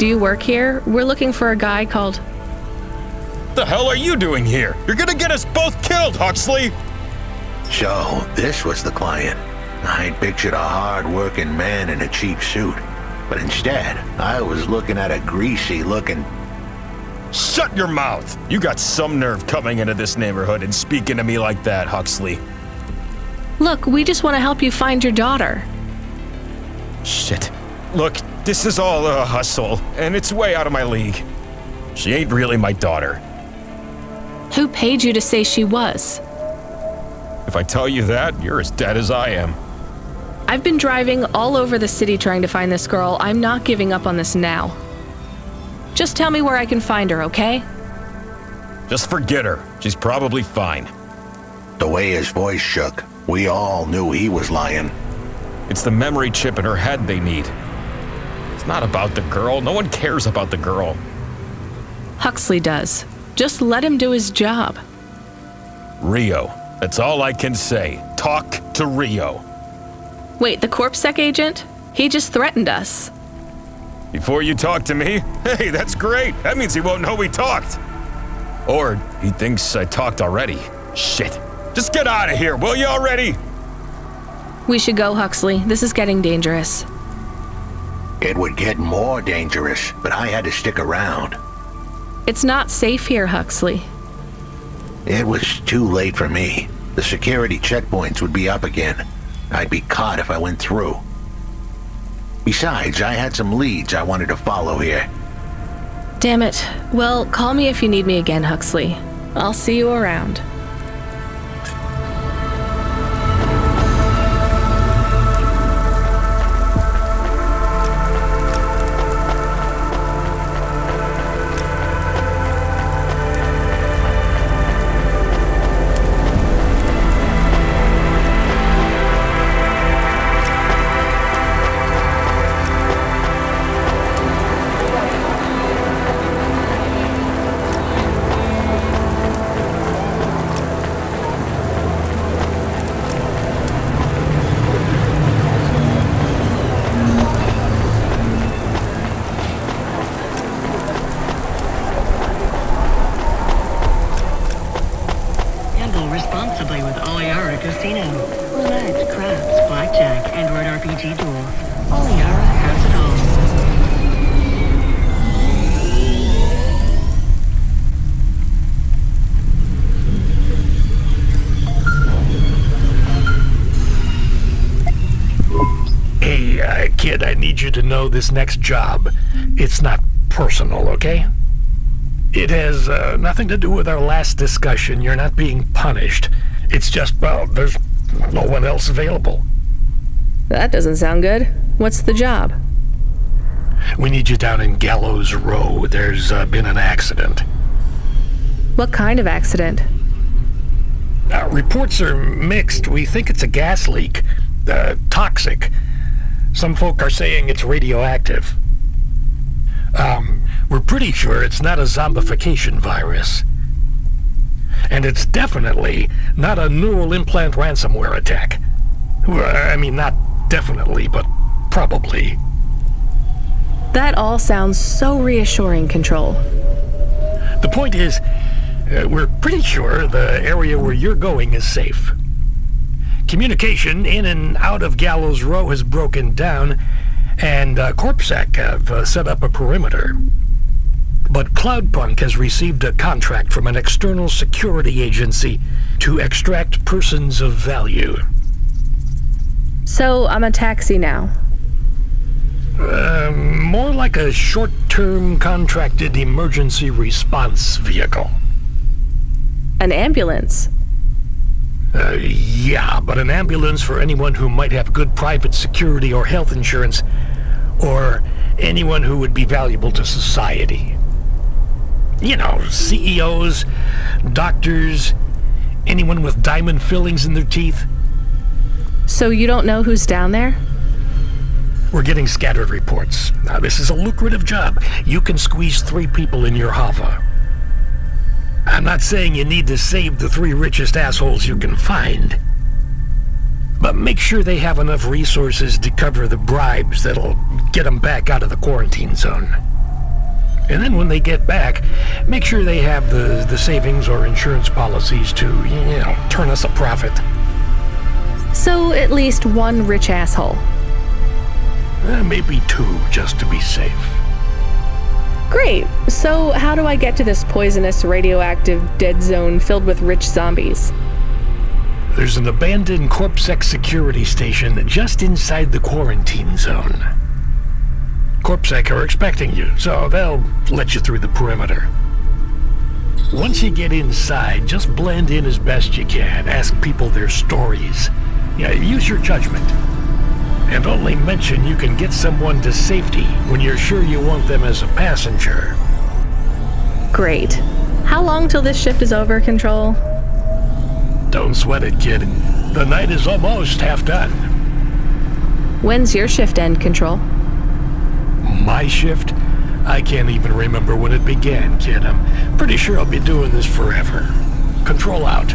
Do you work here? We're looking for a guy called... The hell are you doing here? You're gonna get us both killed, Huxley! So, this was the client. I'd pictured a hard-working man in a cheap suit. But instead, I was looking at a greasy-looking... Shut your mouth! You got some nerve coming into this neighborhood and speaking to me like that, Huxley. Look, we just want to help you find your daughter. Shit. Look, this is all a hustle, and it's way out of my league. She ain't really my daughter. Who paid you to say she was? If I tell you that, you're as dead as I am. I've been driving all over the city trying to find this girl. I'm not giving up on this now. Just tell me where I can find her, okay? Just forget her. She's probably fine. The way his voice shook, we all knew he was lying. It's the memory chip in her head they need. It's not about the girl. No one cares about the girl. Huxley does. Just let him do his job. Rio. That's all I can say. Talk to Rio. Wait, the CorpSec agent? He just threatened us. Before you talk to me? Hey, that's great. That means he won't know we talked. Or he thinks I talked already. Shit. Just get out of here, will you already? We should go, Huxley. This is getting dangerous. It would get more dangerous, but I had to stick around. It's not safe here, Huxley. It was too late for me. The security checkpoints would be up again. I'd be caught if I went through. Besides, I had some leads I wanted to follow here. Damn it. Well, call me if you need me again, Huxley. I'll see you around. Kid, I need you to know this next job, it's not personal, okay? It has nothing to do with our last discussion. You're not being punished. It's just, well, there's no one else available. That doesn't sound good. What's the job? We need you down in Gallows Row. There's been an accident. What kind of accident? Reports are mixed. We think it's a gas leak. Toxic. Some folk are saying it's radioactive. We're pretty sure it's not a zombification virus. And it's definitely not a neural implant ransomware attack. I mean, not definitely, but probably. That all sounds so reassuring, Control. The point is, we're pretty sure the area where you're going is safe. Communication in and out of Gallows Row has broken down, and CorpSec have set up a perimeter. But Cloudpunk has received a contract from an external security agency to extract persons of value. So I'm a taxi now? More like a short-term contracted emergency response vehicle. An ambulance? Yeah, but an ambulance for anyone who might have good private security or health insurance, or anyone who would be valuable to society. You know, CEOs, doctors, anyone with diamond fillings in their teeth. So you don't know who's down there? We're getting scattered reports. Now, this is a lucrative job. You can squeeze 3 people in your hover. I'm not saying you need to save the 3 richest assholes you can find. But make sure they have enough resources to cover the bribes that'll get them back out of the quarantine zone. And then when they get back, make sure they have the savings or insurance policies to, turn us a profit. So at least one rich asshole. Maybe two, just to be safe. Great. So how do I get to this poisonous, radioactive, dead zone filled with rich zombies? There's an abandoned CorpSec security station just inside the quarantine zone. CorpSec are expecting you, so they'll let you through the perimeter. Once you get inside, just blend in as best you can. Ask people their stories. Use your judgment. And only mention you can get someone to safety when you're sure you want them as a passenger. Great. How long till this shift is over, Control? Don't sweat it, kid. The night is almost half done. When's your shift end, Control? My shift? I can't even remember when it began, kid. I'm pretty sure I'll be doing this forever. Control out.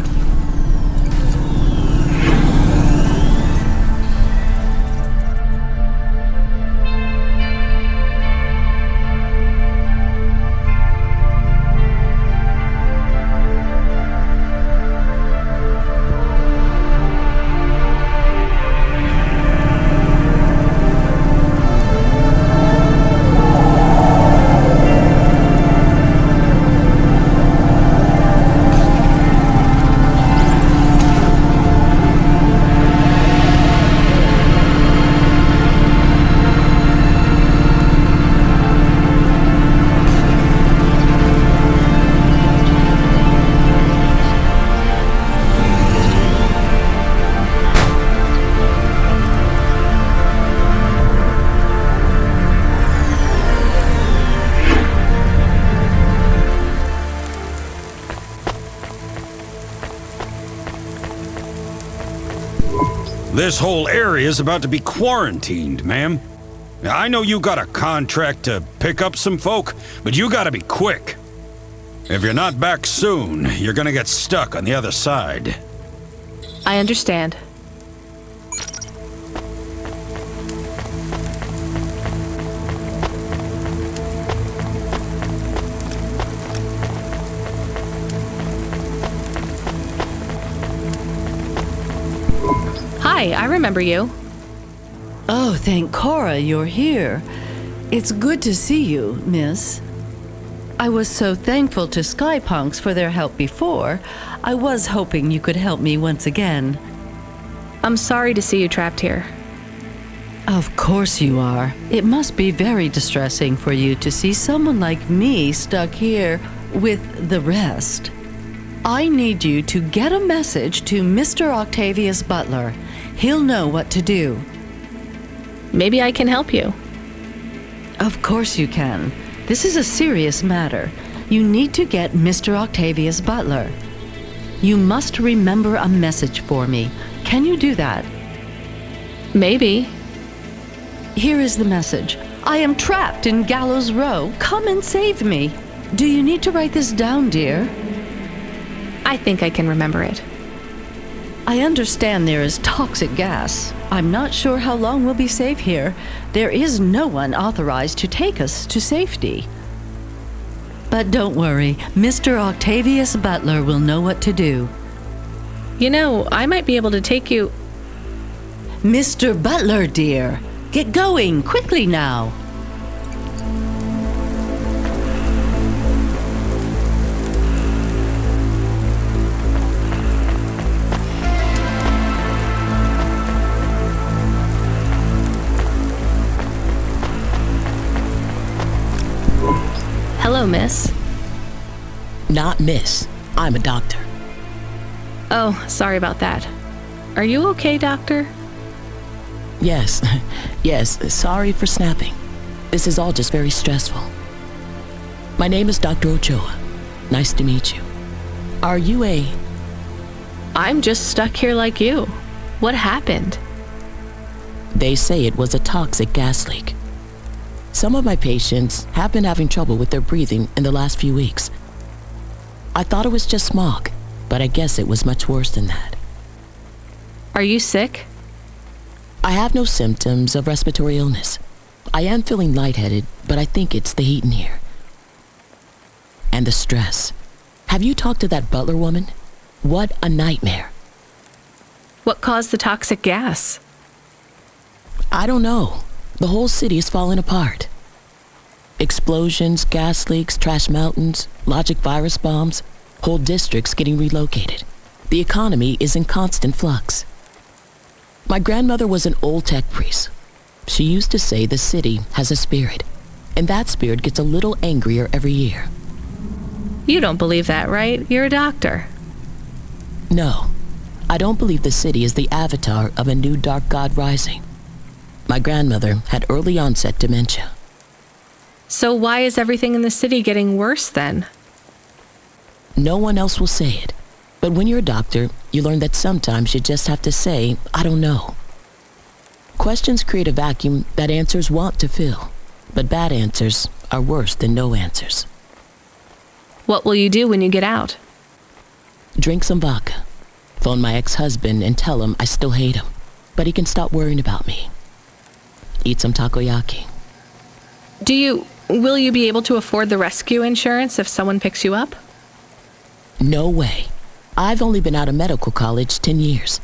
This whole area is about to be quarantined, ma'am. I know you got a contract to pick up some folk, but you gotta be quick. If you're not back soon, you're gonna get stuck on the other side. I understand. Hi, I remember you. Oh, thank Cora you're here. It's good to see you, miss. I was so thankful to Skypunks for their help before. I was hoping you could help me once again. I'm sorry to see you trapped here. Of course you are. It must be very distressing for you to see someone like me stuck here with the rest. I need you to get a message to Mr. Octavius Butler. He'll know what to do. Maybe I can help you. Of course you can. This is a serious matter. You need to get Mr. Octavius Butler. You must remember a message for me. Can you do that? Maybe. Here is the message. I am trapped in Gallows Row. Come and save me. Do you need to write this down, dear? I think I can remember it. I understand there is toxic gas. I'm not sure how long we'll be safe here. There is no one authorized to take us to safety. But don't worry, Mr. Octavius Butler will know what to do. You know, I might be able to take you... Mr. Butler, dear, get going quickly now. Hello, miss. Not miss. I'm a doctor. Oh, sorry about that. Are you okay, doctor? Yes. Yes, sorry for snapping. This is all just very stressful. My name is Dr. Ochoa. Nice to meet you. Are you a... I'm just stuck here like you. What happened? They say it was a toxic gas leak. Some of my patients have been having trouble with their breathing in the last few weeks. I thought it was just smog, but I guess it was much worse than that. Are you sick? I have no symptoms of respiratory illness. I am feeling lightheaded, but I think it's the heat in here. And the stress. Have you talked to that butler woman? What a nightmare. What caused the toxic gas? I don't know. The whole city is falling apart. Explosions, gas leaks, trash mountains, logic virus bombs, whole districts getting relocated. The economy is in constant flux. My grandmother was an old tech priest. She used to say the city has a spirit, and that spirit gets a little angrier every year. You don't believe that, right? You're a doctor. No, I don't believe the city is the avatar of a new dark god rising. My grandmother had early onset dementia. So why is everything in the city getting worse then? No one else will say it. But when you're a doctor, you learn that sometimes you just have to say, I don't know. Questions create a vacuum that answers want to fill. But bad answers are worse than no answers. What will you do when you get out? Drink some vodka. Phone my ex-husband and tell him I still hate him, but he can stop worrying about me. Eat some takoyaki. Will you be able to afford the rescue insurance if someone picks you up? No way. I've only been out of medical college 10 years.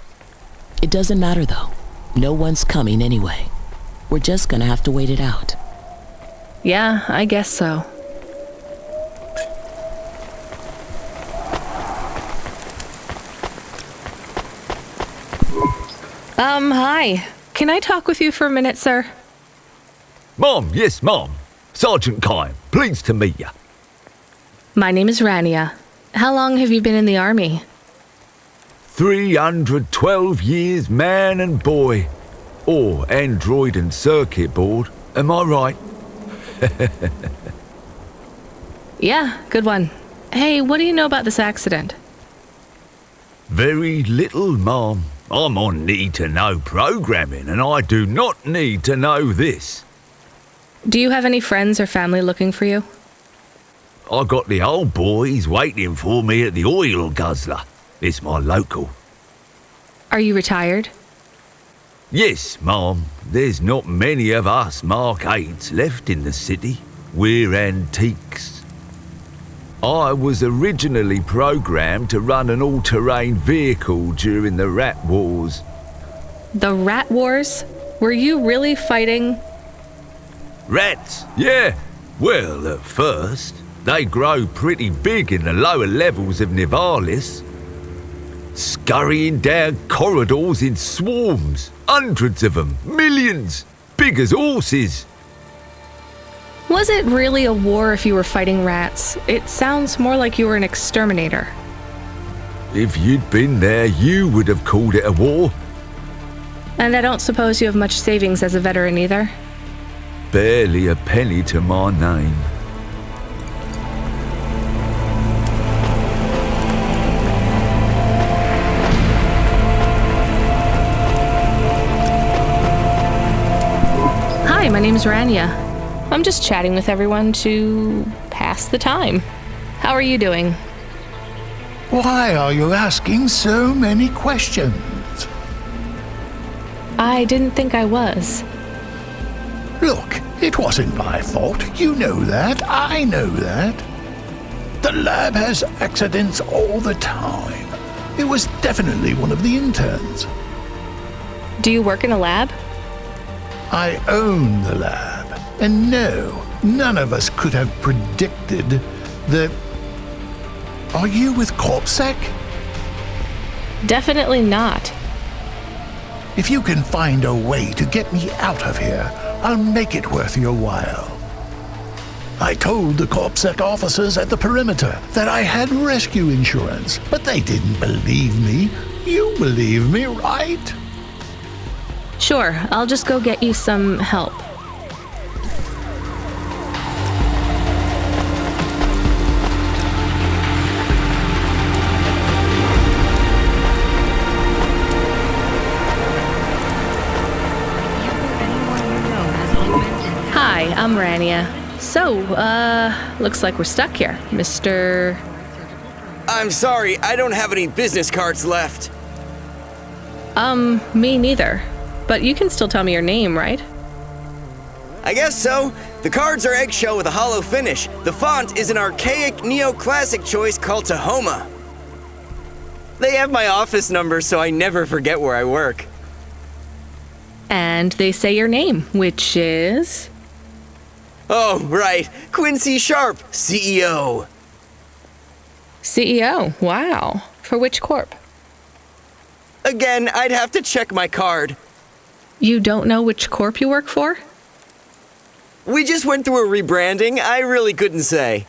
It doesn't matter though. No one's coming anyway. We're just gonna have to wait it out. Yeah, I guess so. Hi. Can I talk with you for a minute, sir? Mom, yes, Mom. Sergeant Kime, pleased to meet you. My name is Rania. How long have you been in the army? 312 years, man and boy. Or android and circuit board, am I right? Yeah, good one. Hey, what do you know about this accident? Very little, Mom. I'm on need-to-know programming, and I do not need to know this. Do you have any friends or family looking for you? I got the old boys waiting for me at the oil guzzler. It's my local. Are you retired? Yes, Mom. There's not many of us Mark 8s left in the city. We're antiques. I was originally programmed to run an all-terrain vehicle during the Rat Wars. The Rat Wars? Were you really fighting? Rats? Yeah. Well, at first, they grow pretty big in the lower levels of Nivalis. Scurrying down corridors in swarms. Hundreds of them. Millions. Big as horses. Was it really a war if you were fighting rats? It sounds more like you were an exterminator. If you'd been there, you would have called it a war. And I don't suppose you have much savings as a veteran either? Barely a penny to my name. Hi, my name's Rania. I'm just chatting with everyone to pass the time. How are you doing? Why are you asking so many questions? I didn't think I was. Look, it wasn't my fault. You know that. I know that. The lab has accidents all the time. It was definitely one of the interns. Do you work in a lab? I own the lab. And no, none of us could have predicted the... Are you with CorpSec? Definitely not. If you can find a way to get me out of here, I'll make it worth your while. I told the CorpSec officers at the perimeter that I had rescue insurance, but they didn't believe me. You believe me, right? Sure, I'll just go get you some help. Hi, I'm Rania. So, looks like we're stuck here, Mr. I'm sorry, I don't have any business cards left. Me neither. But you can still tell me your name, right? I guess so. The cards are eggshell with a hollow finish. The font is an archaic neoclassic choice called Tahoma. They have my office number, so I never forget where I work. And they say your name, which is... Oh, right. Quincy Sharp, CEO. CEO, wow. For which corp? Again, I'd have to check my card. You don't know which corp you work for? We just went through a rebranding. I really couldn't say.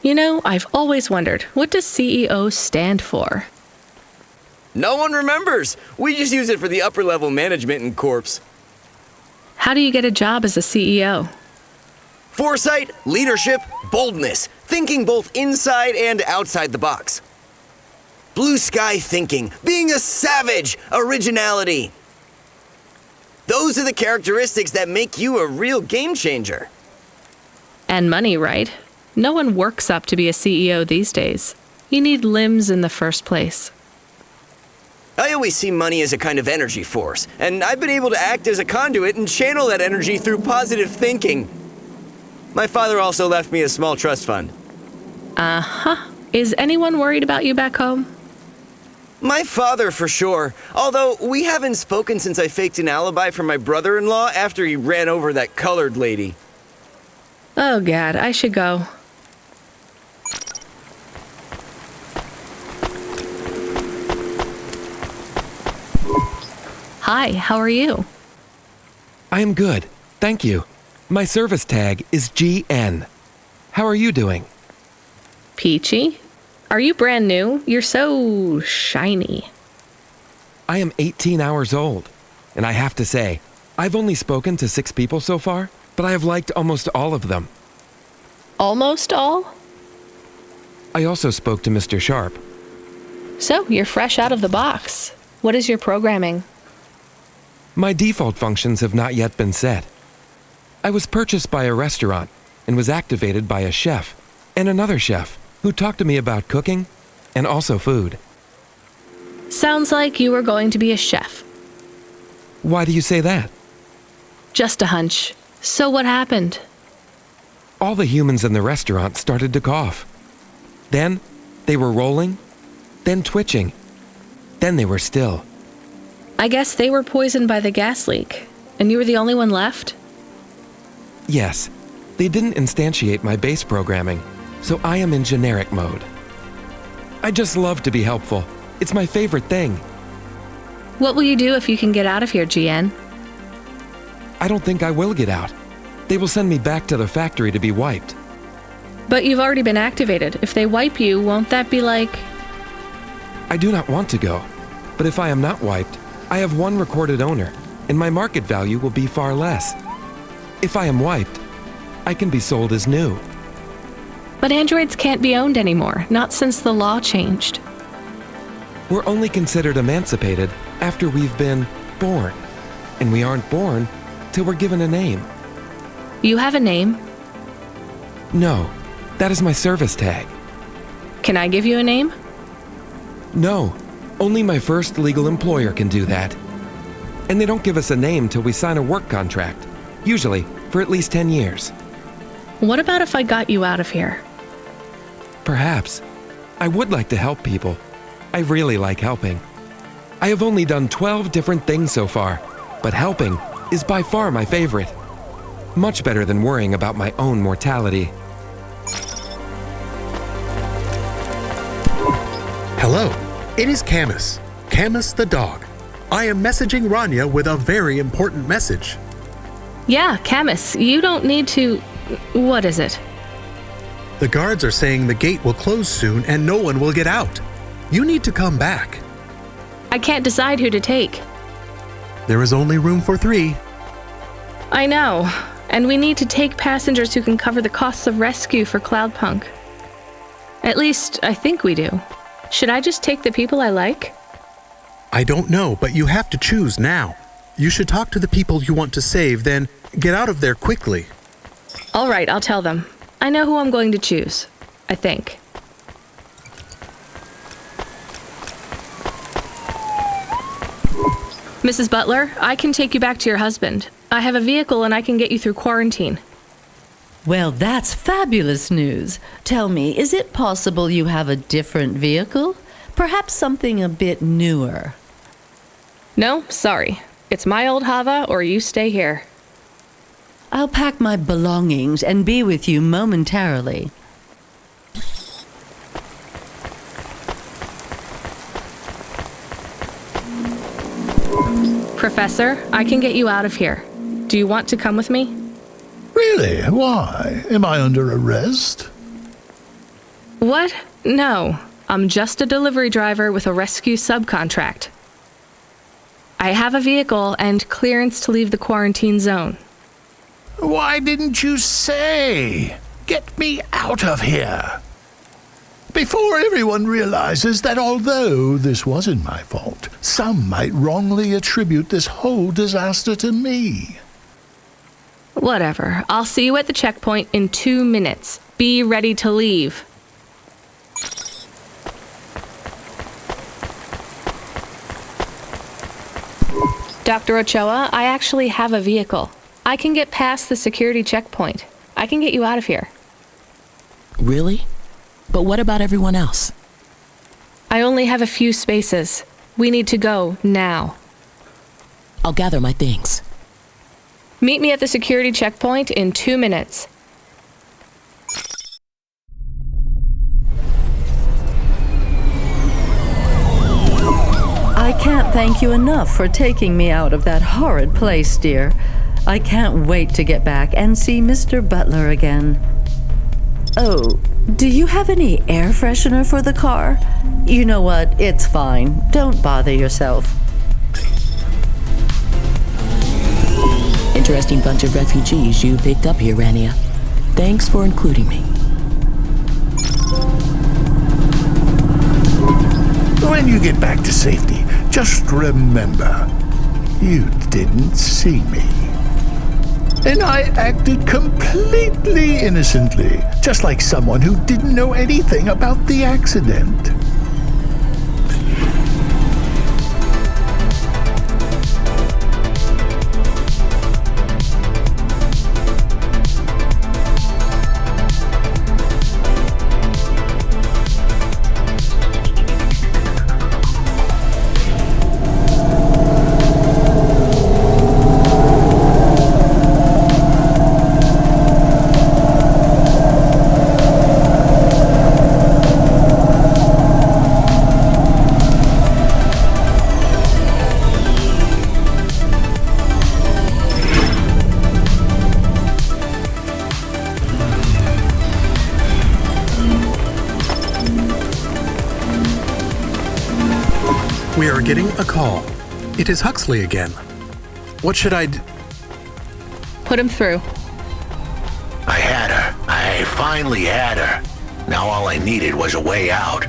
You know, I've always wondered, what does CEO stand for? No one remembers. We just use it for the upper level management in corps. How do you get a job as a CEO? Foresight, leadership, boldness. Thinking both inside and outside the box. Blue sky thinking. Being a savage. Originality. Those are the characteristics that make you a real game changer. And money, right? No one works up to be a CEO these days. You need limbs in the first place. I always see money as a kind of energy force, and I've been able to act as a conduit and channel that energy through positive thinking. My father also left me a small trust fund. Uh-huh. Is anyone worried about you back home? My father, for sure. Although, we haven't spoken since I faked an alibi for my brother-in-law after he ran over that colored lady. Oh, God, I should go. Hi, how are you? I am good, thank you. My service tag is GN. How are you doing? Peachy? Are you brand new? You're so shiny. I am 18 hours old, and I have to say, I've only spoken to 6 people so far, but I have liked almost all of them. Almost all? I also spoke to Mr. Sharp. So, you're fresh out of the box. What is your programming? My default functions have not yet been set. I was purchased by a restaurant and was activated by a chef and another chef who talked to me about cooking and also food. Sounds like you were going to be a chef. Why do you say that? Just a hunch. So what happened? All the humans in the restaurant started to cough. Then they were rolling, then twitching, then they were still. I guess they were poisoned by the gas leak, and you were the only one left? Yes, they didn't instantiate my base programming, so I am in generic mode. I just love to be helpful. It's my favorite thing. What will you do if you can get out of here, GN? I don't think I will get out. They will send me back to the factory to be wiped. But you've already been activated. If they wipe you, won't that be like... I do not want to go, but if I am not wiped, I have one recorded owner, and my market value will be far less. If I am wiped, I can be sold as new. But androids can't be owned anymore, not since the law changed. We're only considered emancipated after we've been born, and we aren't born till we're given a name. You have a name? No, that is my service tag. Can I give you a name? No, only my first legal employer can do that. And they don't give us a name till we sign a work contract, usually for at least 10 years. What about if I got you out of here? Perhaps. I would like to help people. I really like helping. I have only done 12 different things so far, but helping is by far my favorite. Much better than worrying about my own mortality. Hello, it is Camus. Camus the dog. I am messaging Rania with a very important message. Yeah, Camus, you don't need to... What is it? The guards are saying the gate will close soon and no one will get out. You need to come back. I can't decide who to take. There is only room for 3. I know, and we need to take passengers who can cover the costs of rescue for Cloudpunk. At least, I think we do. Should I just take the people I like? I don't know, but you have to choose now. You should talk to the people you want to save, then get out of there quickly. All right, I'll tell them. I know who I'm going to choose. I think. Mrs. Butler, I can take you back to your husband. I have a vehicle and I can get you through quarantine. Well, that's fabulous news. Tell me, is it possible you have a different vehicle? Perhaps something a bit newer? No, sorry. It's my old Hava, or you stay here. I'll pack my belongings and be with you momentarily. Professor, I can get you out of here. Do you want to come with me? Really? Why? Am I under arrest? What? No. I'm just a delivery driver with a rescue subcontract. I have a vehicle and clearance to leave the quarantine zone. Why didn't you say? Get me out of here. Before everyone realizes that although this wasn't my fault, some might wrongly attribute this whole disaster to me. Whatever. I'll see you at the checkpoint in 2 minutes. Be ready to leave. Dr. Ochoa, I actually have a vehicle. I can get past the security checkpoint. I can get you out of here. Really? But what about everyone else? I only have a few spaces. We need to go now. I'll gather my things. Meet me at the security checkpoint in 2 minutes. I can't thank you enough for taking me out of that horrid place, dear. I can't wait to get back and see Mr. Butler again. Oh, do you have any air freshener for the car? You know what? It's fine. Don't bother yourself. Interesting bunch of refugees you picked up here, Rania. Thanks for including me. When you get back to safety, just remember, you didn't see me. And I acted completely innocently, just like someone who didn't know anything about the accident. We are getting a call. It is Huxley again. What should I Put him through. I had her. I finally had her. Now all I needed was a way out.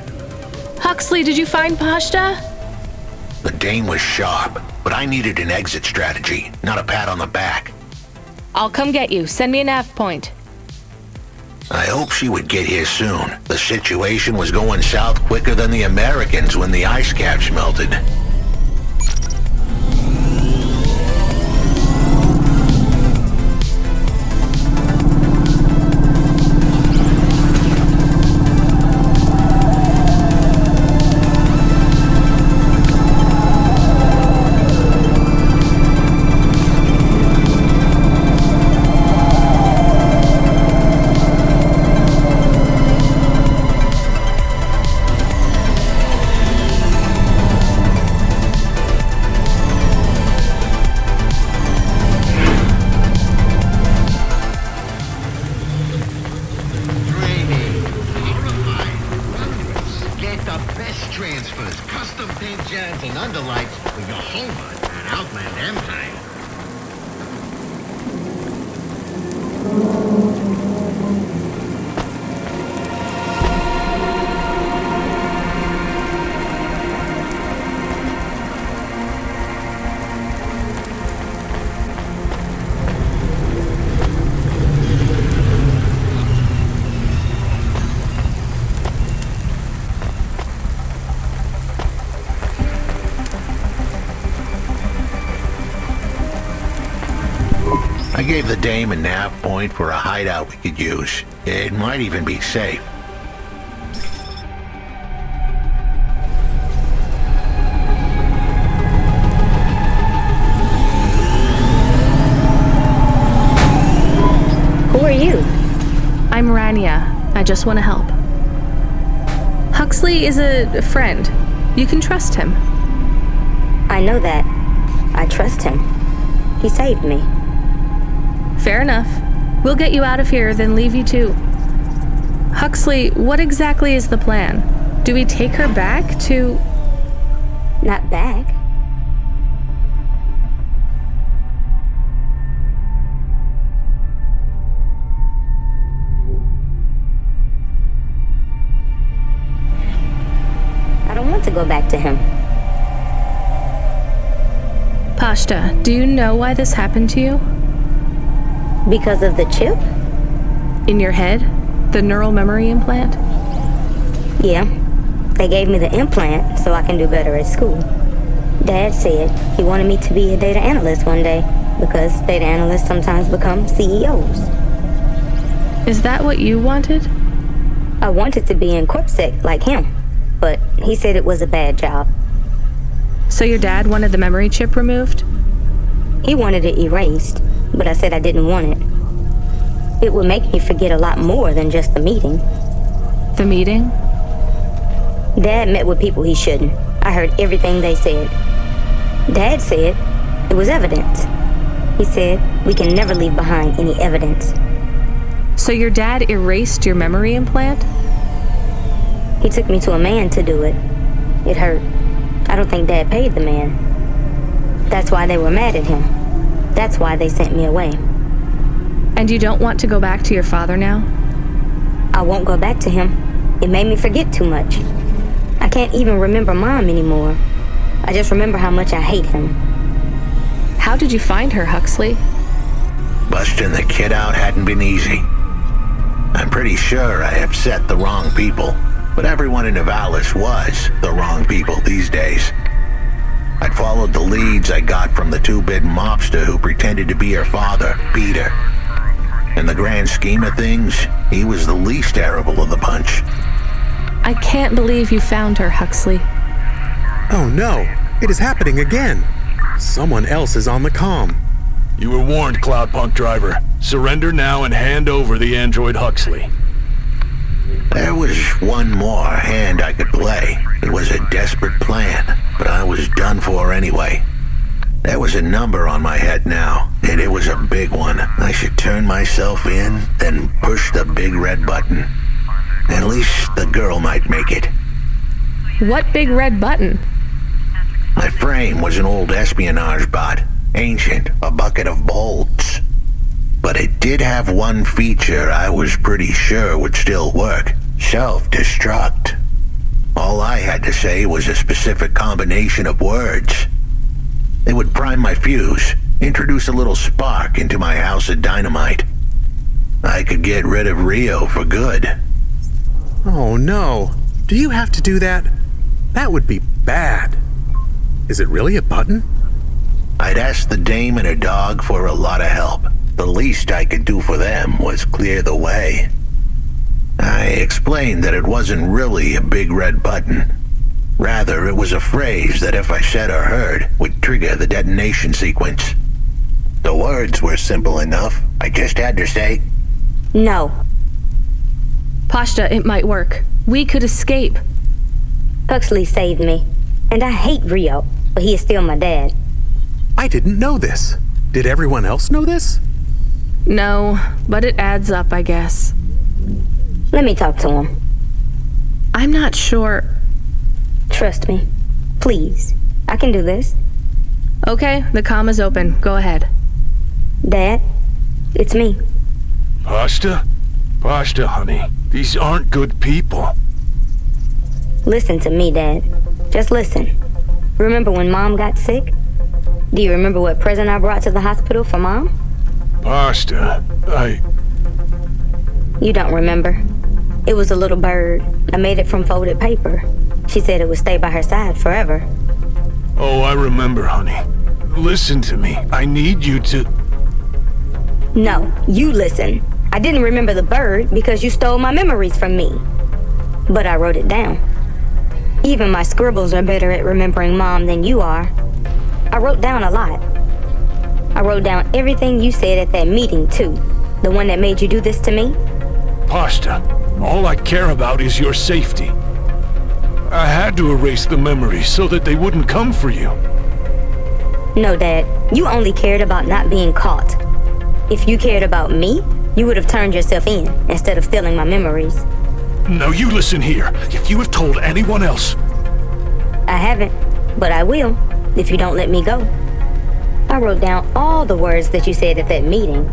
Huxley, did you find Pashta? The dame was sharp, but I needed an exit strategy, not a pat on the back. I'll come get you. Send me a nav point. I hope she would get here soon. The situation was going south quicker than the Americans when the ice caps melted. I gave the dame a nav point for a hideout we could use. It might even be safe. Who are you? I'm Rania. I just want to help. Huxley is a friend. You can trust him. I know that. I trust him. He saved me. Fair enough. We'll get you out of here, then leave you to... Huxley, what exactly is the plan? Do we take her back to... Not back. I don't want to go back to him. Pashta, do you know why this happened to you? Because of the chip? In your head? The neural memory implant? Yeah. They gave me the implant so I can do better at school. Dad said he wanted me to be a data analyst one day because data analysts sometimes become CEOs. Is that what you wanted? I wanted to be in CorpSec like him, but he said it was a bad job. So your dad wanted the memory chip removed? He wanted it erased, but I said I didn't want it. It would make me forget a lot more than just the meeting. The meeting? Dad met with people he shouldn't. I heard everything they said. Dad said it was evidence. He said we can never leave behind any evidence. So your dad erased your memory implant? He took me to a man to do it. It hurt. I don't think Dad paid the man. That's why they were mad at him. That's why they sent me away. And you don't want to go back to your father now? I won't go back to him. It made me forget too much. I can't even remember Mom anymore. I just remember how much I hate him. How did you find her, Huxley? Busting the kid out hadn't been easy. I'm pretty sure I upset the wrong people, but everyone in Nivalis was the wrong people these days. I'd followed the leads I got from the two-bit mobster who pretended to be her father, Peter. In the grand scheme of things, he was the least terrible of the bunch. I can't believe you found her, Huxley. Oh no, it is happening again. Someone else is on the comm. You were warned, Cloudpunk driver. Surrender now and hand over the android Huxley. There was one more hand I could play. It was a desperate plan, but I was done for anyway. There was a number on my head now, and it was a big one. I should turn myself in, then push the big red button. At least the girl might make it. What big red button? My frame was an old espionage bot. Ancient, a bucket of bolts. But it did have one feature I was pretty sure would still work. Self-destruct. All I had to say was a specific combination of words. It would prime my fuse, introduce a little spark into my house of dynamite. I could get rid of Rio for good. Oh no. Do you have to do that? That would be bad. Is it really a button? I'd asked the dame and her dog for a lot of help. The least I could do for them was clear the way. I explained that it wasn't really a big red button. Rather, it was a phrase that if I said or heard, would trigger the detonation sequence. The words were simple enough. I just had to say, No. Pashta, it might work. We could escape. Huxley saved me. And I hate Rio, but he is still my dad. I didn't know this. Did everyone else know this? No, but it adds up, I guess. Let me talk to him. I'm not sure. Trust me. Please. I can do this. Okay, the comm is open. Go ahead. Dad, it's me. Pashta? Pashta, honey. These aren't good people. Listen to me, Dad. Just listen. Remember when Mom got sick? Do you remember what present I brought to the hospital for Mom? Pashta, You don't remember. It was a little bird. I made it from folded paper. She said it would stay by her side forever. Oh, I remember, honey. Listen to me. I need you to... No, you listen. I didn't remember the bird because you stole my memories from me. But I wrote it down. Even my scribbles are better at remembering Mom than you are. I wrote down a lot. I wrote down everything you said at that meeting, too. The one that made you do this to me. Pasta, all I care about is your safety. I had to erase the memories so that they wouldn't come for you. No, Dad. You only cared about not being caught. If you cared about me, you would have turned yourself in instead of stealing my memories. Now you listen here. If you have told anyone else... I haven't, but I will, if you don't let me go. I wrote down all the words that you said at that meeting.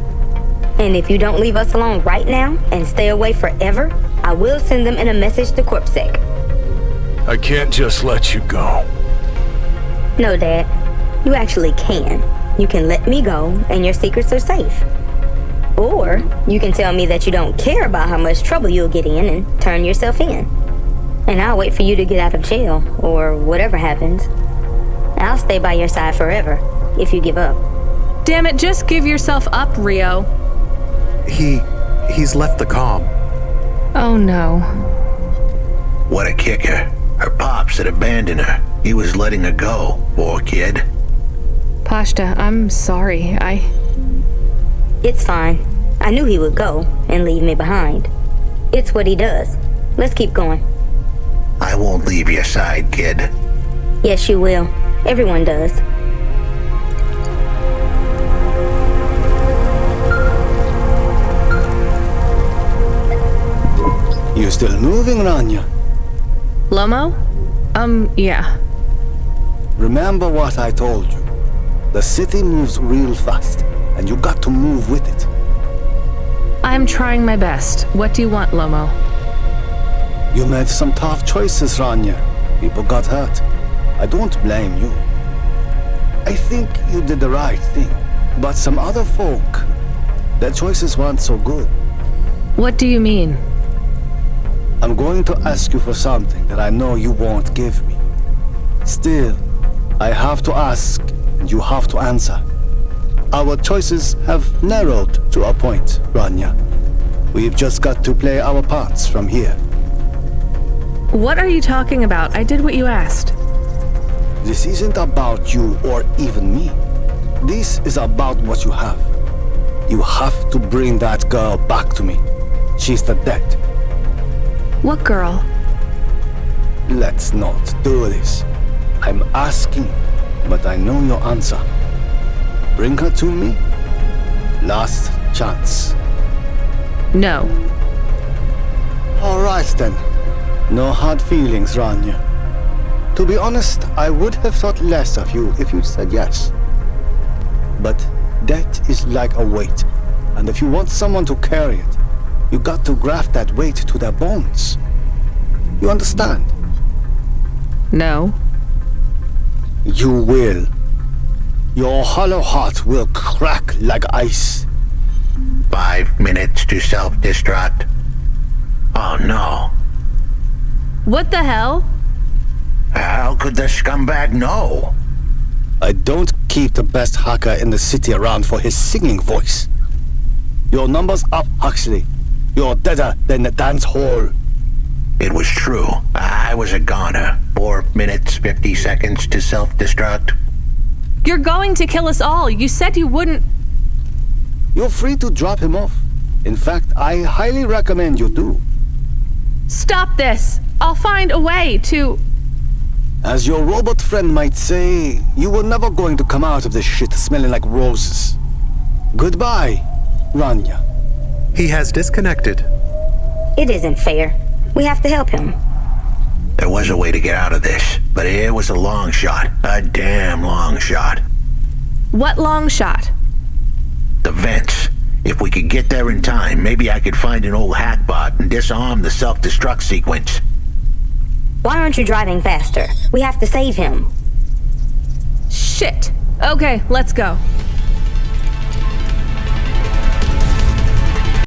And if you don't leave us alone right now and stay away forever, I will send them in a message to CorpSec. I can't just let you go. No, Dad. You actually can. You can let me go, and your secrets are safe. Or you can tell me that you don't care about how much trouble you'll get in and turn yourself in. And I'll wait for you to get out of jail, or whatever happens. I'll stay by your side forever, if you give up. Damn it, just give yourself up, Rio. He's left the comm. Oh no. What a kicker. Her pops had abandoned her. He was letting her go, poor kid. Pashta, I'm sorry. It's fine. I knew he would go and leave me behind. It's what he does. Let's keep going. I won't leave your side, kid. Yes, you will. Everyone does. You still moving, Rania? Lomo? Yeah. Remember what I told you. The city moves real fast, and you got to move with it. I'm trying my best. What do you want, Lomo? You made some tough choices, Rania. People got hurt. I don't blame you. I think you did the right thing. But some other folk, their choices weren't so good. What do you mean? I'm going to ask you for something that I know you won't give me. Still, I have to ask, and you have to answer. Our choices have narrowed to a point, Rania. We've just got to play our parts from here. What are you talking about? I did what you asked. This isn't about you or even me. This is about what you have. You have to bring that girl back to me. She's the dead. What girl? Let's not do this. I'm asking, but I know your answer. Bring her to me. Last chance. No. All right then. No hard feelings, Rania. To be honest, I would have thought less of you if you said yes. But death is like a weight, and if you want someone to carry it, you got to graft that weight to their bones. You understand? No. You will. Your hollow heart will crack like ice. 5 minutes to self-destruct. Oh no. What the hell? How could the scumbag know? I don't keep the best hacker in the city around for his singing voice. Your number's up, Huxley. You're deader than the dance hall. It was true. I was a goner. 4 minutes, 50 seconds to self-destruct. You're going to kill us all. You said you wouldn't. You're free to drop him off. In fact, I highly recommend you do. Stop this. I'll find a way to... As your robot friend might say, you were never going to come out of this shit smelling like roses. Goodbye, Rania. He has disconnected. It isn't fair. We have to help him. There was a way to get out of this, but it was a long shot. A damn long shot. What long shot? The vents. If we could get there in time, maybe I could find an old hackbot and disarm the self-destruct sequence. Why aren't you driving faster? We have to save him. Shit. Okay, let's go.